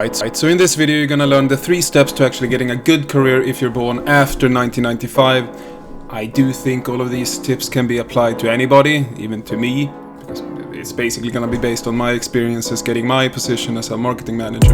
Right, so in this video you're gonna learn the 3 steps to actually getting a good career if you're born after 1995. I do think all of these tips can be applied to anybody, even to me, because it's basically gonna be based on my experiences getting my position as a marketing manager.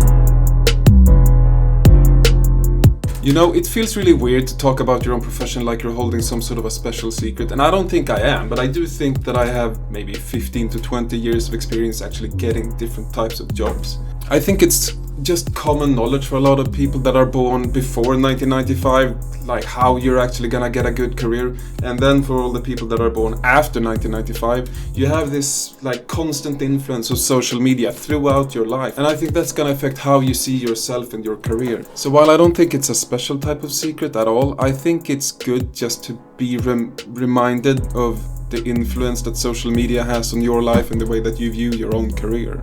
You know, it feels really weird to talk about your own profession like you're holding some sort of a special secret, and I don't think I am, but I do think that I have maybe 15 to 20 years of experience actually getting different types of jobs. I think it's just common knowledge for a lot of people that are born before 1995, like how you're actually gonna get a good career. And then for all the people that are born after 1995, you have this like constant influence of social media throughout your life. And I think that's gonna affect how you see yourself and your career. So while I don't think it's a special type of secret at all, I think it's good just to be reminded of the influence that social media has on your life and the way that you view your own career.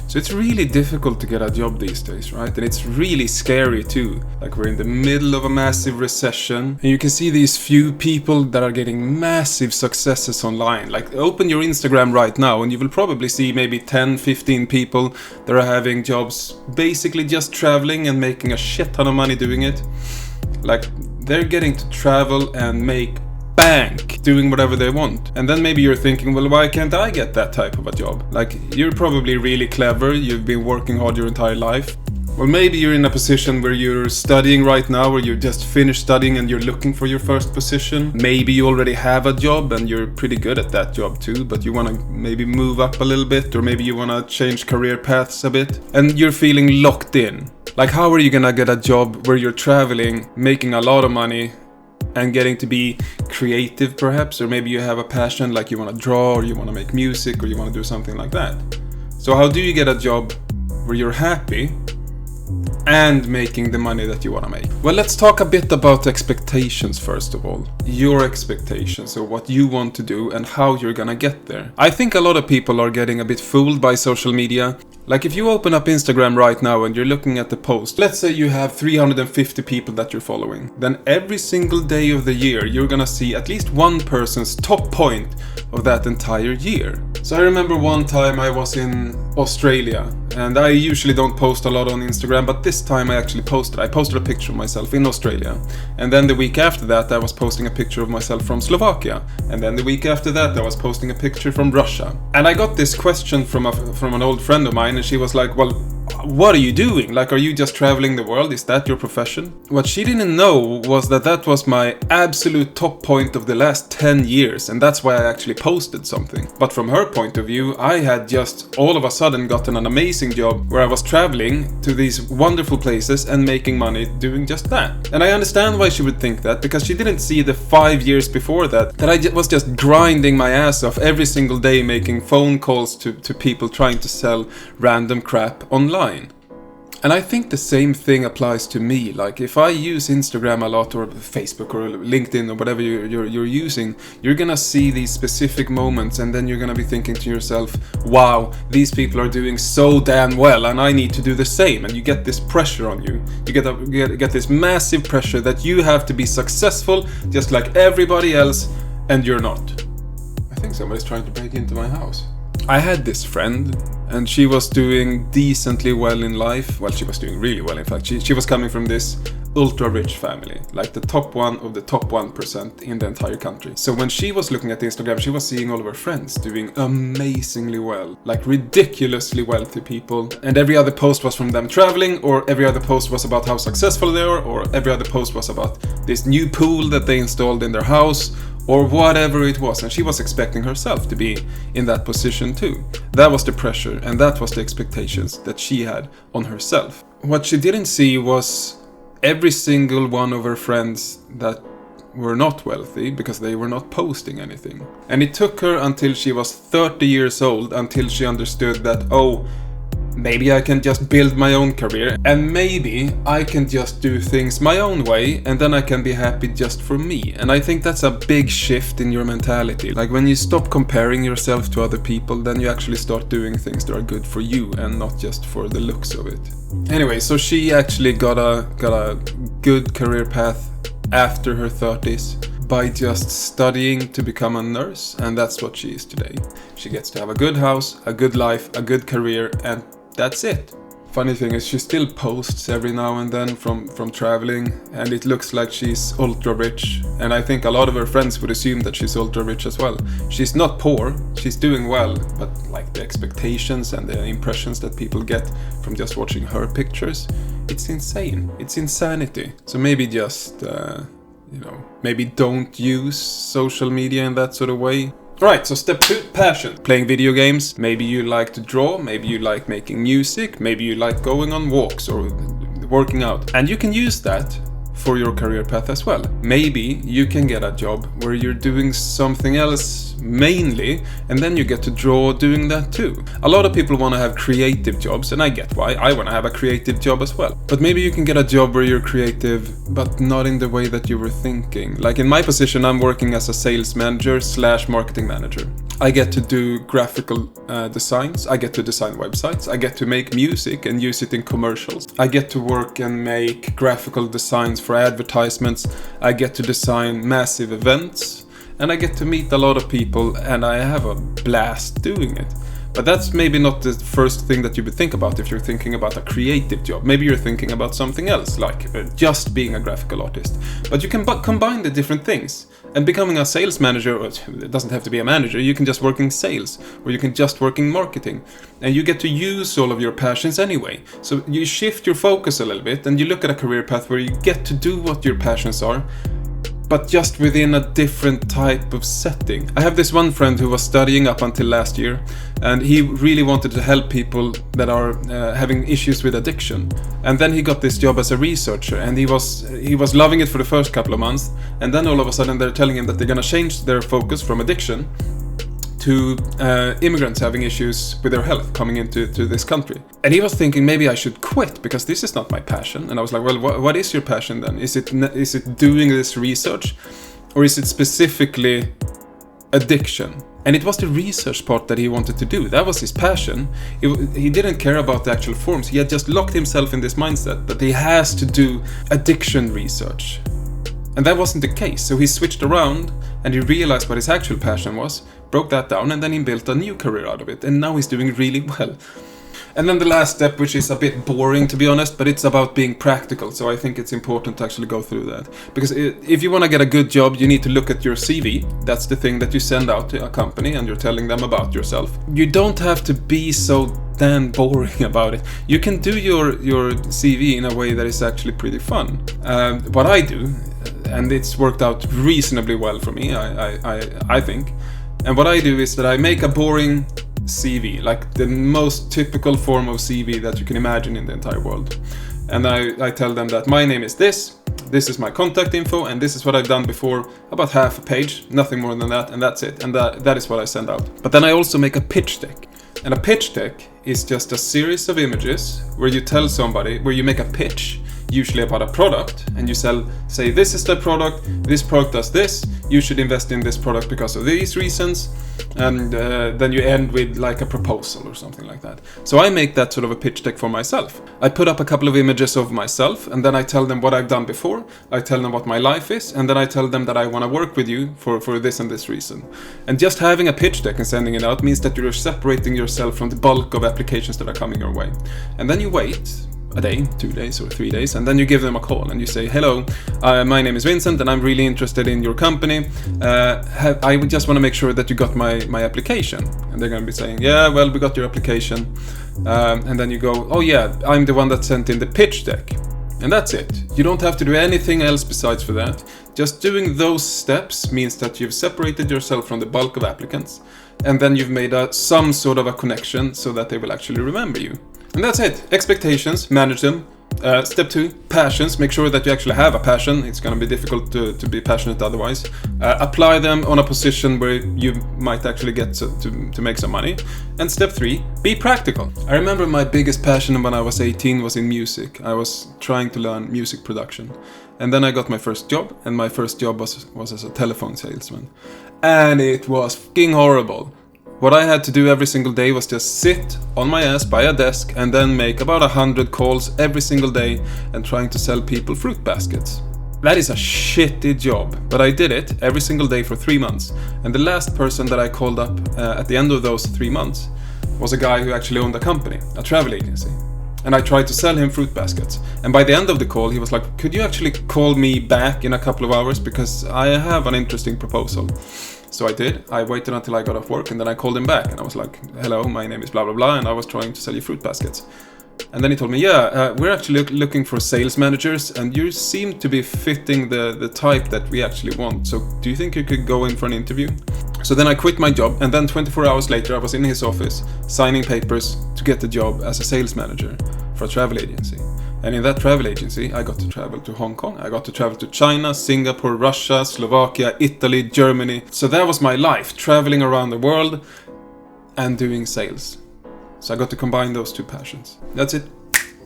So it's really difficult to get a job these days, right? And it's really scary too. Like we're in the middle of a massive recession, and you can see these few people that are getting massive successes online. Like open your Instagram right now and you will probably see maybe 10, 15 people that are having jobs basically just traveling and making a shit ton of money doing it. Like they're getting to travel and make bank doing whatever they want. And then maybe you're thinking, well, why can't I get that type of a job? Like, you're probably really clever, you've been working hard your entire life. Or maybe you're in a position where you're studying right now, or you just finished studying and you're looking for your first position. Maybe you already have a job and you're pretty good at that job too, but you want to maybe move up a little bit, or maybe you want to change career paths a bit, and you're feeling locked in. Like, how are you gonna get a job where you're traveling, making a lot of money, and getting to be creative perhaps? Or maybe you have a passion, like you want to draw, or you want to make music, or you want to do something like that. So how do you get a job where you're happy and making the money that you want to make? Well, let's talk a bit about expectations first of all. Your expectations of what you want to do and how you're gonna get there. I think a lot of people are getting a bit fooled by social media. Like if you open up Instagram right now and you're looking at the post, let's say you have 350 people that you're following, then every single day of the year you're gonna see at least one person's top point of that entire year. So I remember one time I was in Australia, and I usually don't post a lot on Instagram, but this time I actually posted. I posted a picture of myself in Australia, and then the week after that I was posting a picture of myself from Slovakia, and then the week after that I was posting a picture from Russia. And I got this question from an old friend of mine, and she was like, well, what are you doing? Like, are you just traveling the world? Is that your profession? What she didn't know was that that was my absolute top point of the last 10 years, and that's why I actually posted something. But from her point of view, I had just all of a sudden gotten an amazing job where I was traveling to these wonderful places and making money doing just that. And I understand why she would think that, because she didn't see the 5 years before that I was just grinding my ass off every single day, making phone calls to people trying to sell random crap online. And I think the same thing applies to me. Like if I use Instagram a lot, or Facebook or LinkedIn or whatever you're using, you're gonna see these specific moments, and then you're gonna be thinking to yourself, wow, these people are doing so damn well and I need to do the same. And you get this pressure on you. You get this massive pressure that you have to be successful just like everybody else, and you're not. I think somebody's trying to break into my house. I had this friend, and she was doing decently well in life. Well, she was doing really well, in fact. She was coming from this ultra-rich family, like the top one of the top 1% in the entire country. So when she was looking at Instagram, she was seeing all of her friends doing amazingly well, like ridiculously wealthy people. And every other post was from them traveling, or every other post was about how successful they are, or every other post was about this new pool that they installed in their house, or whatever it was. And she was expecting herself to be in that position too. That was the pressure, and that was the expectations that she had on herself. What she didn't see was every single one of her friends that were not wealthy, because they were not posting anything. And it took her until she was 30 years old until she understood that, oh, maybe I can just build my own career, and maybe I can just do things my own way, and then I can be happy just for me. And I think that's a big shift in your mentality. Like when you stop comparing yourself to other people, then you actually start doing things that are good for you and not just for the looks of it. Anyway, so she actually got a good career path after her 30s by just studying to become a nurse, and that's what she is today. She gets to have a good house, a good life, a good career, and that's it. Funny thing is, she still posts every now and then from traveling, and it looks like she's ultra rich, and I think a lot of her friends would assume that she's ultra rich as well. She's not poor, she's doing well, but like the expectations and the impressions that people get from just watching her pictures, it's insane. It's insanity. So maybe just, maybe don't use social media in that sort of way. Right, so step 2, passion. Playing video games. Maybe you like to draw, maybe you like making music, maybe you like going on walks or working out. And you can use that for your career path as well. Maybe you can get a job where you're doing something else mainly, and then you get to draw doing that too. A lot of people want to have creative jobs, and I get why. I want to have a creative job as well. But maybe you can get a job where you're creative, but not in the way that you were thinking. Like in my position, I'm working as a sales manager / marketing manager. I get to do graphical designs, I get to design websites, I get to make music and use it in commercials. I get to work and make graphical designs for advertisements, I get to design massive events, and I get to meet a lot of people, and I have a blast doing it. But that's maybe not the first thing that you would think about if you're thinking about a creative job. Maybe you're thinking about something else, like just being a graphical artist. But you can combine the different things. And becoming a sales manager, or it doesn't have to be a manager, you can just work in sales, or you can just work in marketing. And you get to use all of your passions anyway. So you shift your focus a little bit, and you look at a career path where you get to do what your passions are, but just within a different type of setting. I have this one friend who was studying up until last year, and he really wanted to help people that are having issues with addiction. And then he got this job as a researcher, and he was loving it for the first couple of months, and then all of a sudden they're telling him that they're gonna change their focus from addiction to immigrants having issues with their health coming into this country. And he was thinking, maybe I should quit because this is not my passion. And I was like, well, what is your passion then? Is it doing this research, or is it specifically addiction? And it was the research part that he wanted to do. That was his passion. He didn't care about the actual forms. He had just locked himself in this mindset that he has to do addiction research. And that wasn't the case. So he switched around and he realized what his actual passion was, broke that down, and then he built a new career out of it. And now he's doing really well. And then the last step, which is a bit boring to be honest, but it's about being practical. So I think it's important to actually go through that. Because if you want to get a good job, you need to look at your CV. That's the thing that you send out to a company and you're telling them about yourself. You don't have to be so damn boring about it. You can do your CV in a way that is actually pretty fun. What I do, and it's worked out reasonably well for me, I think. And what I do is that I make a boring CV, like the most typical form of CV that you can imagine in the entire world. And I tell them that my name is this is my contact info, and this is what I've done before, about half a page, nothing more than that, and that's it. And that is what I send out. But then I also make a pitch deck. And a pitch deck is just a series of images where you tell somebody, where you make a pitch, usually about a product, and you say this is the product, this product does this, you should invest in this product because of these reasons, and then you end with like a proposal or something like that. So I make that sort of a pitch deck for myself. I put up a couple of images of myself, and then I tell them what I've done before, I tell them what my life is, and then I tell them that I want to work with you for this and this reason. And just having a pitch deck and sending it out means that you're separating yourself from the bulk of applications that are coming your way. And then you wait a day, 2 days or 3 days, and then you give them a call and you say, hello, my name is Vincent and I'm really interested in your company. I would just want to make sure that you got my application. And they're going to be saying, yeah, well, we got your application. And then you go, oh yeah, I'm the one that sent in the pitch deck. And that's it. You don't have to do anything else besides for that. Just doing those steps means that you've separated yourself from the bulk of applicants, and then you've made some sort of a connection so that they will actually remember you. And that's it. Expectations, manage them. Step 2, passions. Make sure that you actually have a passion. It's going to be difficult to be passionate otherwise. Apply them on a position where you might actually get to make some money. And step 3, be practical. I remember my biggest passion when I was 18 was in music. I was trying to learn music production. And then I got my first job, and my first job was as a telephone salesman. And it was fucking horrible. What I had to do every single day was just sit on my ass by a desk and then make about 100 calls every single day and trying to sell people fruit baskets. That is a shitty job, but I did it every single day for 3 months. And the last person that I called up at the end of those 3 months was a guy who actually owned a company, a travel agency. And I tried to sell him fruit baskets. And by the end of the call, he was like, could you actually call me back in a couple of hours because I have an interesting proposal. So I did. I waited until I got off work and then I called him back and I was like, hello, my name is blah blah blah and I was trying to sell you fruit baskets. And then he told me, we're actually looking for sales managers and you seem to be fitting the type that we actually want. So do you think you could go in for an interview? So then I quit my job and then 24 hours later I was in his office signing papers to get the job as a sales manager for a travel agency. And in that travel agency I got to travel to Hong Kong, I got to travel to China, Singapore, Russia, Slovakia, Italy, Germany. So that was my life, traveling around the world and doing sales. So I got to combine those two passions. That's it.